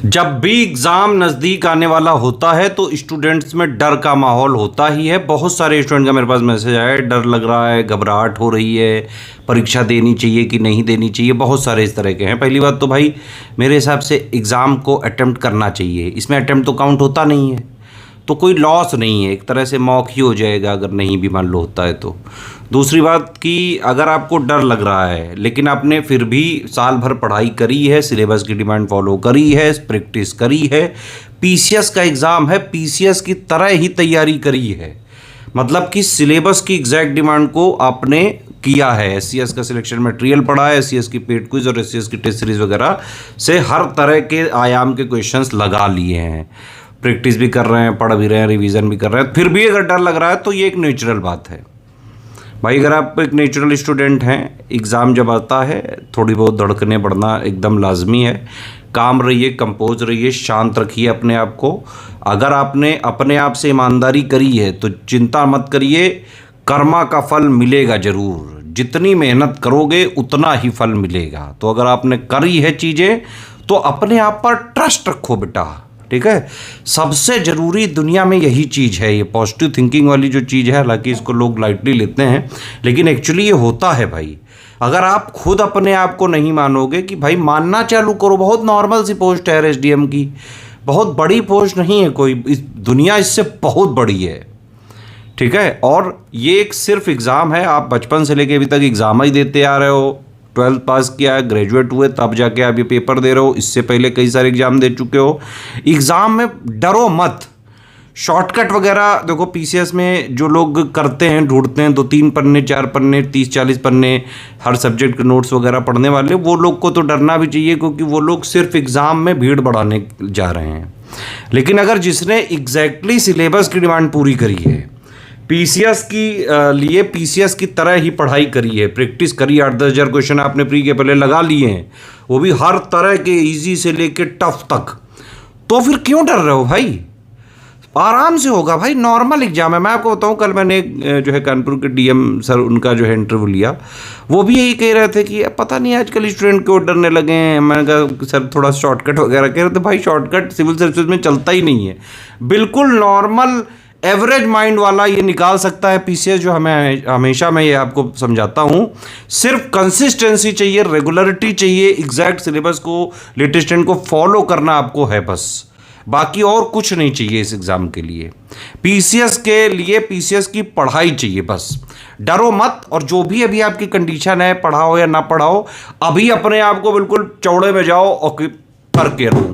जब भी एग्ज़ाम नज़दीक आने वाला होता है तो स्टूडेंट्स में डर का माहौल होता ही है। बहुत सारे स्टूडेंट का मेरे पास मैसेज आया है, डर लग रहा है, घबराहट हो रही है, परीक्षा देनी चाहिए कि नहीं देनी चाहिए। बहुत सारे इस तरह के हैं। पहली बात तो भाई मेरे हिसाब से एग्ज़ाम को अटेम्प्ट करना चाहिए। इसमें अटेम्प्ट तो काउंट होता नहीं है, तो कोई लॉस नहीं है, एक तरह से मॉक ही हो जाएगा अगर नहीं भी मान लो होता है तो। दूसरी बात कि अगर आपको डर लग रहा है लेकिन आपने फिर भी साल भर पढ़ाई करी है, सिलेबस की डिमांड फॉलो करी है, प्रैक्टिस करी है, पीसीएस का एग्ज़ाम है, पीसीएस की तरह ही तैयारी करी है, मतलब कि सिलेबस की एग्जैक्ट डिमांड को आपने किया है, एससीएस का सिलेक्शन मटेरियल पढ़ा है, एससीएस की पेड क्विज और एससीएस की टेस्ट सीरीज वगैरह से हर तरह के आयाम के क्वेश्चंस लगा लिए हैं, प्रैक्टिस भी कर रहे हैं, पढ़ भी रहे हैं, रिवीजन भी कर रहे हैं, फिर भी अगर डर लग रहा है तो ये एक नेचुरल बात है भाई। अगर आप एक नेचुरल स्टूडेंट हैं, एग्ज़ाम जब आता है थोड़ी बहुत धड़कने बढ़ना एकदम लाजमी है। काम रहिए, कंपोज रहिए, शांत रखिए अपने आप को। अगर आपने अपने आप से ईमानदारी करी है तो चिंता मत करिए, कर्मा का फल मिलेगा ज़रूर। जितनी मेहनत करोगे उतना ही फल मिलेगा। तो अगर आपने करी है चीज़ें तो अपने आप पर ट्रस्ट रखो बेटा, ठीक है। सबसे ज़रूरी दुनिया में यही चीज़ है, ये पॉजिटिव थिंकिंग वाली जो चीज़ है। हालांकि इसको लोग लाइटली लेते हैं लेकिन एक्चुअली ये होता है भाई। अगर आप खुद अपने आप को नहीं मानोगे कि भाई मानना चालू करो, बहुत नॉर्मल सी पोस्ट है एसडीएम की, बहुत बड़ी पोस्ट नहीं है कोई, इस दुनिया इससे बहुत बड़ी है, ठीक है। और ये एक सिर्फ एग्ज़ाम है, आप बचपन से लेके अभी तक एग्ज़ाम ही देते आ रहे हो। 12th पास किया है, ग्रेजुएट हुए, तब जाके आप ये पेपर दे रहे हो। इससे पहले कई सारे एग्ज़ाम दे चुके हो। एग्ज़ाम में डरो मत। शॉर्टकट वगैरह देखो, पीसीएस में जो लोग करते हैं, ढूंढते हैं 2-3 पन्ने 4 पन्ने 30-40 पन्ने हर सब्जेक्ट के नोट्स वगैरह पढ़ने वाले, वो लोग को तो डरना भी चाहिए क्योंकि वो लोग सिर्फ एग्ज़ाम में भीड़ बढ़ाने जा रहे हैं। लेकिन अगर जिसने एग्जैक्टली सिलेबस की डिमांड पूरी करी है, पीसीएस की लिए पीसीएस की तरह ही पढ़ाई करी है, प्रैक्टिस करी, 8-10 हज़ार क्वेश्चन आपने प्री के पहले लगा लिए हैं, वो भी हर तरह के इजी से लेके टफ तक, तो फिर क्यों डर रहे हो भाई? आराम से होगा भाई, नॉर्मल एग्जाम है। मैं आपको बताऊं, कल मैंने जो है कानपुर के डीएम सर उनका जो है इंटरव्यू लिया, वो भी यही कह रहे थे कि पता नहीं आजकल स्टूडेंट क्यों डरने लगे हैं। मैंने कहा सर थोड़ा शॉर्टकट वगैरह कह रहे थे। भाई शॉर्टकट सिविल सर्विसेज में चलता ही नहीं है। बिल्कुल नॉर्मल एवरेज माइंड वाला ये निकाल सकता है पीसीएस, जो हमें हमेशा मैं ये आपको समझाता हूँ। सिर्फ कंसिस्टेंसी चाहिए, रेगुलरिटी चाहिए, एग्जैक्ट सिलेबस को, लेटेस्ट ट्रेंड को फॉलो करना आपको है बस, बाकी और कुछ नहीं चाहिए इस एग्ज़ाम के लिए। पीसीएस के लिए पीसीएस की पढ़ाई चाहिए बस, डरो मत। और जो भी अभी आपकी कंडीशन है, पढ़ाओ या ना पढ़ाओ, अभी अपने आप को बिल्कुल चौड़े में जाओ और करके रहो।